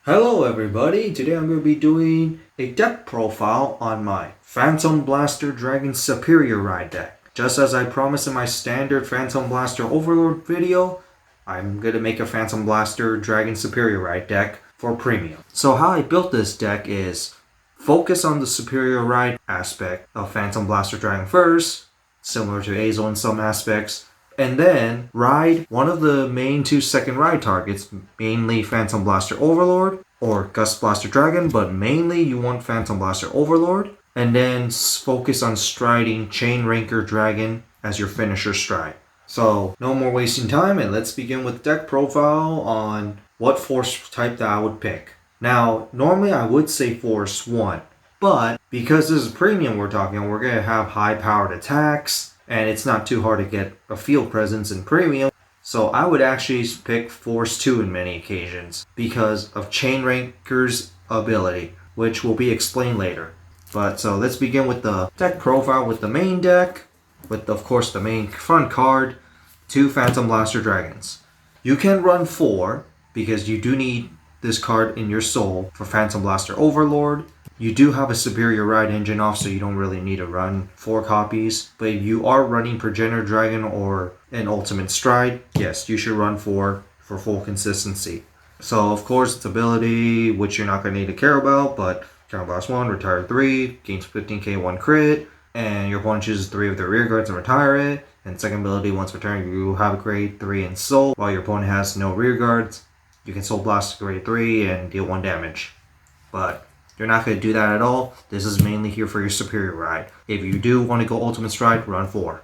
Hello everybody, today I'm going to be doing a deck profile on my Phantom Blaster Dragon Superior Ride deck. Just as I promised in my standard Phantom Blaster Overlord video, I'm going to make a Phantom Blaster Dragon Superior Ride deck for premium. So how I built this deck is focus on the Superior Ride aspect of Phantom Blaster Dragon first, similar to Azo in some aspects, and then ride one of the main two second ride targets, mainly Phantom Blaster Overlord or Gust Blaster Dragon, but mainly you want Phantom Blaster Overlord, and then focus on striding Chain Ranker Dragon as your finisher stride. So no more wasting time, and let's begin with deck profile on what force type that I would pick. Now, normally I would say Force 1, but because this is premium we're talking, we're going to have high powered attacks, and it's not too hard to get a field presence in premium. So I would actually pick Force 2 in many occasions because of Chain Ranker's ability, which will be explained later. But so let's begin with the deck profile with the main deck, with of course the main front card, 2 Phantom Blaster Dragons. You can run 4 because you do need this card in your soul for Phantom Blaster Overlord. You do have a Superior Ride engine off, so you don't really need to run 4 copies. But if you are running Progenitor Dragon or an Ultimate Stride, yes, you should run 4 for full consistency. So, of course, its ability, which you're not going to need to care about, but Counterblast 1, retire 3, gains 15k 1 crit, and your opponent chooses 3 of their rear guards and retire it. And second ability, once returned, you have a grade 3 in Soul, while your opponent has no rear guards. You can Soul Blast grade 3 and deal 1 damage. But you're not going to do that at all. This is mainly here for your Superior Ride. If you do want to go Ultimate Stride, run 4.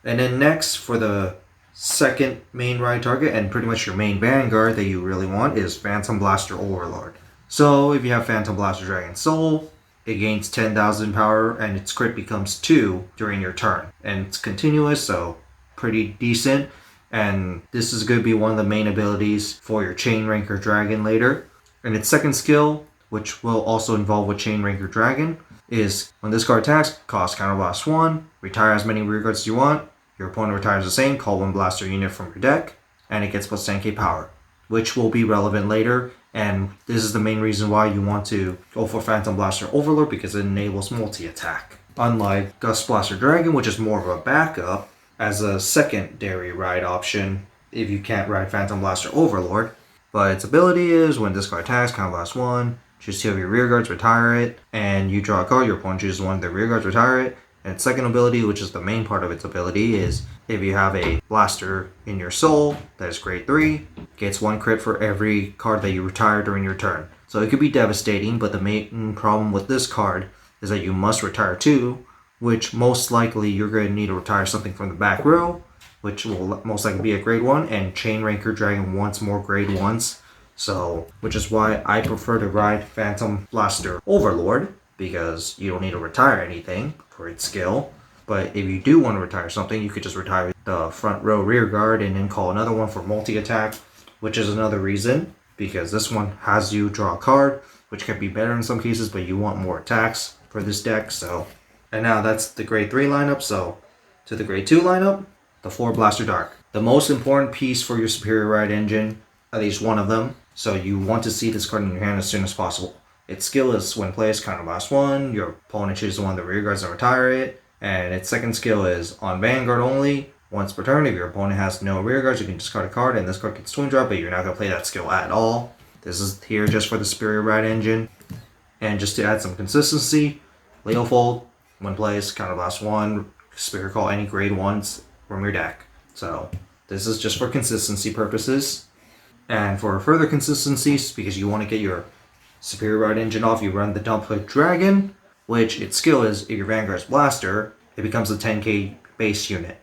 And then next, for the second main ride target, and pretty much your main Vanguard that you really want, is Phantom Blaster Overlord. So if you have Phantom Blaster Dragon Soul, it gains 10,000 power, and its crit becomes 2 during your turn. And it's continuous, so pretty decent. And this is going to be one of the main abilities for your Chain Ranker Dragon later. And its second skill, which will also involve with Chain Ranker Dragon, is when this card attacks, cost Counterblast 1, retire as many rear guards as you want, your opponent retires the same, call 1 blaster unit from your deck, and it gets plus 10k power, which will be relevant later. And this is the main reason why you want to go for Phantom Blaster Overlord, because it enables multi-attack. Unlike Gust Blaster Dragon, which is more of a backup as a secondary ride option if you can't ride Phantom Blaster Overlord. But its ability is when this card attacks, Counterblast 1, choose 2 of your rear guards, retire it, and you draw a card, your opponent chooses 1 of their rear guards, retire it. And its second ability, which is the main part of its ability, is if you have a blaster in your soul that is grade 3, gets 1 crit for every card that you retire during your turn. So it could be devastating, but the main problem with this card is that you must retire 2, which most likely you're going to need to retire something from the back row, which will most likely be a grade 1, and Chain Ranker Dragon wants more grade 1s. So, which is why I prefer to ride Phantom Blaster Overlord, because you don't need to retire anything for its skill. But if you do want to retire something, you could just retire the front row rear guard and then call another one for multi-attack, which is another reason, because this one has you draw a card, which can be better in some cases, but you want more attacks for this deck. So, and now that's the grade 3 lineup. So, to the grade 2 lineup, the 4 Blaster Dark. The most important piece for your Superior Ride engine, at least one of them, so you want to see this card in your hand as soon as possible. Its skill is when placed, Counterblast 1, your opponent chooses 1 of the rear guards and retire it. And its second skill is on Vanguard only. Once per turn, if your opponent has no rear guards, you can discard a card, and this card gets Twin Drop, but you're not going to play that skill at all. This is here just for the Superior Ride engine. And just to add some consistency, Leofold, when placed, Counterblast 1, Spirit Call any grade 1s from your deck. So this is just for consistency purposes. And for further consistency, because you want to get your Superior Ride engine off, you run the Dumphood Dragon, which its skill is if your Vanguard's Blaster, it becomes a 10k base unit.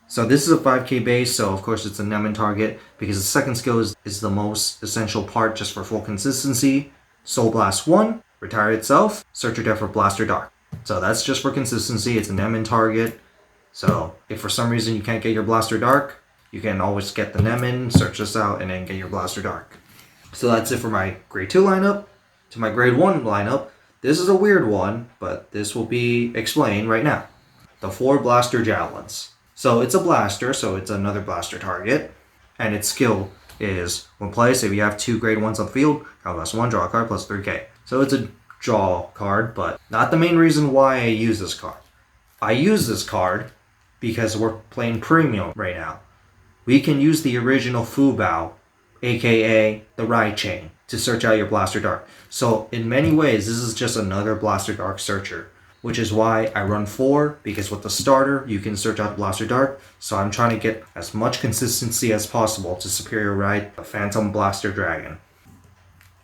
So this is a 5k base, so of course it's a Nemen target, because the second skill is the most essential part just for full consistency. Soul Blast 1, retire itself, search your deck for Blaster Dark. So that's just for consistency, it's a Nemen target. So if for some reason you can't get your Blaster Dark, you can always get the Nemen, search this out, and then get your Blaster Dark. So that's it for my grade 2 lineup. To my grade 1 lineup, this is a weird one, but this will be explained right now. The 4 Blaster Javelins. So it's a blaster, so it's another blaster target, and its skill is when placed, if you have 2 grade 1s on the field, counterblast 1, draw a card plus 3k. So it's a draw card, but not the main reason why I use this card. I use this card because we're playing premium right now. We can use the original Fubao, aka the Ride Chain, to search out your Blaster Dart. So in many ways, this is just another Blaster Dart searcher, which is why I run 4, because with the starter, you can search out Blaster Dart. So I'm trying to get as much consistency as possible to Superior Ride the Phantom Blaster Dragon.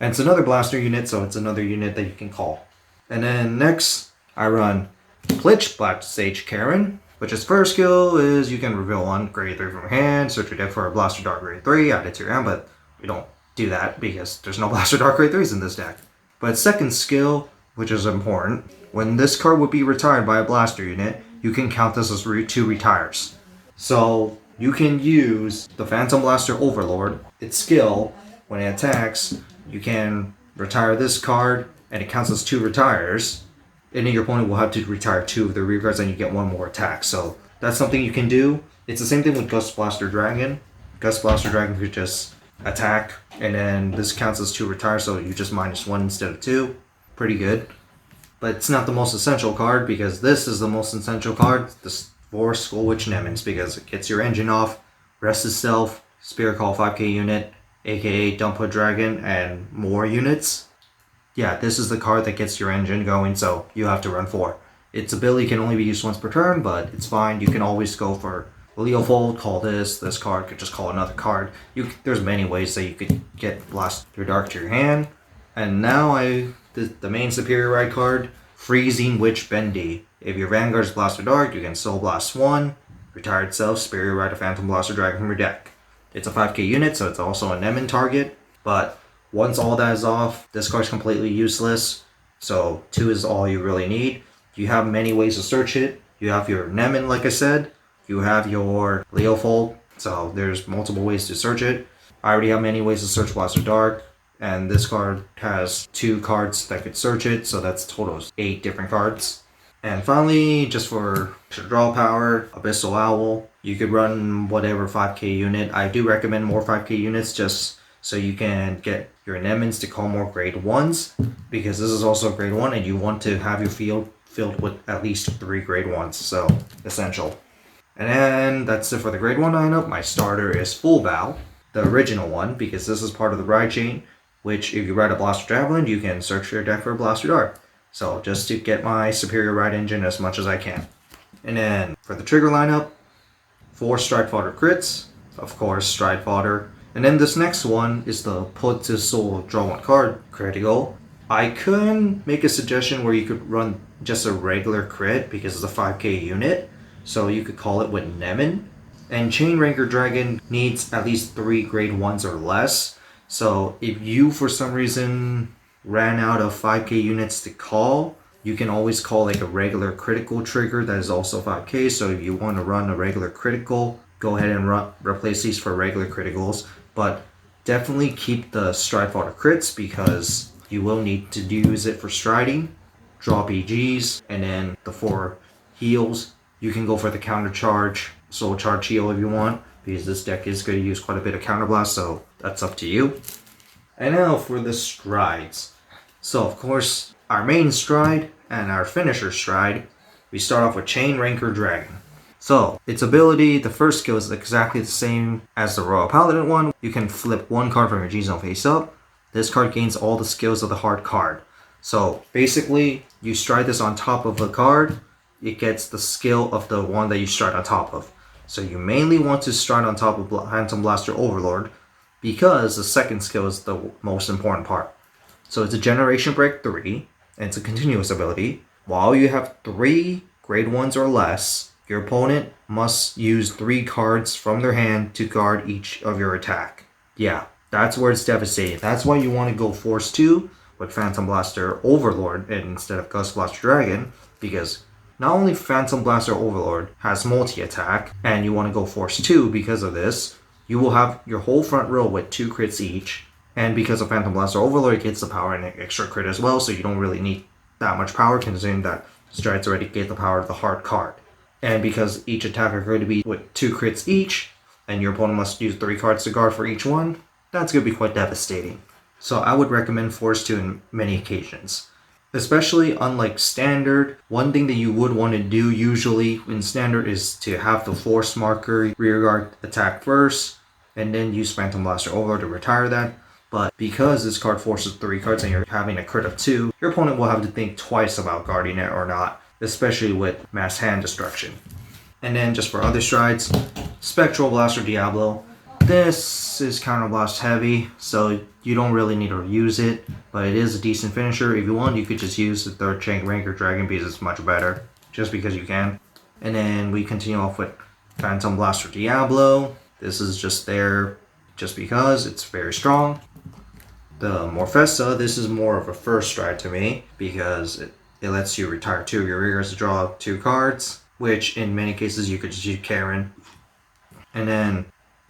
And it's another blaster unit, so it's another unit that you can call. And then next, I run Plitch Black Sage Karen, which its first skill is you can reveal 1 grade 3 from your hand, search your deck for a Blaster Dart grade 3, add it to your hand, but we don't do that because there's no Blaster Dart grade 3s in this deck. But its second skill, which is important, when this card would be retired by a blaster unit, you can count this as 2 retires. So you can use the Phantom Blaster Overlord, its skill, when it attacks, you can retire this card, and it counts as 2 retires, and then your opponent will have to retire 2 of the rear cards, and you get 1 more attack. So that's something you can do. It's the same thing with Gust Blaster Dragon. Gust Blaster Dragon could just attack, and then this counts as 2 retires, so you just -1 instead of 2. Pretty good. But it's not the most essential card, because this is the most essential card, the 4 Skull Witch Nemons, because it gets your engine off, rests itself, Spirit Call 5k unit, aka Dumpwood Dragon, and more units. Yeah, this is the card that gets your engine going, so you have to run 4. Its ability can only be used once per turn, but it's fine. You can always go for Leofold, call this card could just call another card. There's many ways that you could get Blaster Dark to your hand. And now the main Superior Ride card, Freezing Witch Bendy. If your Vanguard is Blaster Dark, you can Soul Blast 1, retire itself, Superior Ride a Phantom Blaster Dragon from your deck. It's a 5k unit, so it's also a Nemon target, but once all that is off, this card's completely useless, so 2 is all you really need. You have many ways to search it. You have your Nemon, like I said. You have your Leofold, so there's multiple ways to search it. I already have many ways to search Blaster Dark, and this card has 2 cards that could search it, so that's a total of 8 different cards. And finally, just for draw power, Abyssal Owl. You could run whatever 5k unit. I do recommend more 5k units just so you can get your Nemons to call more grade 1s, because this is also grade 1 and you want to have your field filled with at least 3 grade 1s, so essential. And then that's it for the grade 1 lineup. My starter is Full Bow, the original one, because this is part of the Ride Chain, which if you ride a Blaster Javelin, you can search your deck for a Blaster Dart. So just to get my Superior Ride engine as much as I can. And then for the trigger lineup, 4 Stride Fodder crits, of course, Stride Fodder. And then this next one is the Put to Soul Draw 1 card critical. I could make a suggestion where you could run just a regular crit because it's a 5k unit, so you could call it with Nemon. And Chain Ranker Dragon needs at least 3 grade 1s or less. So if you for some reason ran out of 5k units to call, you can always call like a regular critical trigger that is also 5k. So if you want to run a regular critical, go ahead and replace these for regular criticals. But definitely keep the Stride Fodder crits, because you will need to use it for striding, draw BGs, and then the 4 heals. You can go for the counter charge, soul charge heal if you want, because this deck is going to use quite a bit of counterblast, so that's up to you. And now for the strides. So of course, our main stride and our finisher stride, we start off with Chain Ranker Dragon. So its ability, the first skill is exactly the same as the Royal Paladin one. You can flip 1 card from your G-Zone face up. This card gains all the skills of the hard card. So basically, you stride this on top of a card, it gets the skill of the one that you stride on top of. So you mainly want to stride on top of Phantom Blaster Overlord, because the second skill is the most important part. So it's a Generation Break 3, and it's a continuous ability. While you have 3 grade 1s or less, your opponent must use 3 cards from their hand to guard each of your attack. Yeah, that's where it's devastating. That's why you want to go Force 2 with Phantom Blaster Overlord instead of Gust Blaster Dragon, because not only Phantom Blaster Overlord has multi-attack, and you want to go Force 2 because of this, you will have your whole front row with 2 crits each, and because of Phantom Blaster Overlord, it gets the power and an extra crit as well, so you don't really need that much power, considering that strides already get the power of the hard card. And because each attack are going to be with 2 crits each, and your opponent must use 3 cards to guard for each one, that's going to be quite devastating. So I would recommend Force 2 in many occasions. Especially unlike Standard, one thing that you would want to do usually in Standard is to have the Force marker rearguard attack first, and then use Phantom Blaster Overlord to retire that. But because this card forces 3 cards and you're having a crit of 2, your opponent will have to think twice about guarding it or not, especially with mass hand destruction. And then just for other strides, Spectral Blaster Diablo. This is counterblast heavy, so you don't really need to use it, but it is a decent finisher. If you want, you could just use the 3rd Chain Ranker Dragon because it's much better, just because you can. And then we continue off with Phantom Blaster Diablo. This is just there just because it's very strong. The Morfessa, this is more of a first stride to me because it lets you retire 2 of your Rearguards to draw 2 cards, which in many cases you could just use Karen. And then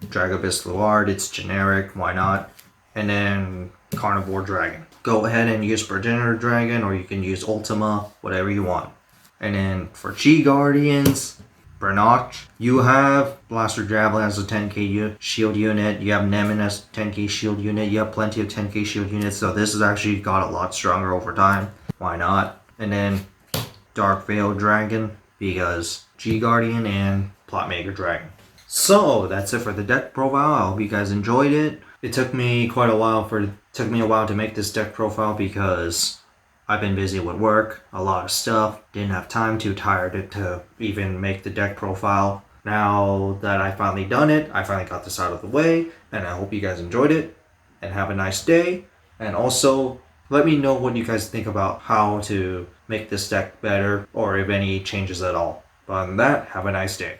Dragobus Luard, it's generic, why not? And then Carnivore Dragon. Go ahead and use Progenitor Dragon, or you can use Ultima, whatever you want. And then for Chi Guardians, Bernach, you have Blaster Javelin as a 10k shield unit, you have Nemen as a 10k shield unit, you have plenty of 10k shield units, so this has actually got a lot stronger over time. Why not? And then Dark Veil Dragon, because G Guardian and Plotmaker Dragon. So that's it for the deck profile. I hope you guys enjoyed it. It took me a while to make this deck profile because I've been busy with work, a lot of stuff, didn't have time, too tired to even make the deck profile. Now that I finally done it, I finally got this out of the way, and I hope you guys enjoyed it, and have a nice day. And also, let me know what you guys think about how to make this deck better, or if any changes at all. But other than that, have a nice day.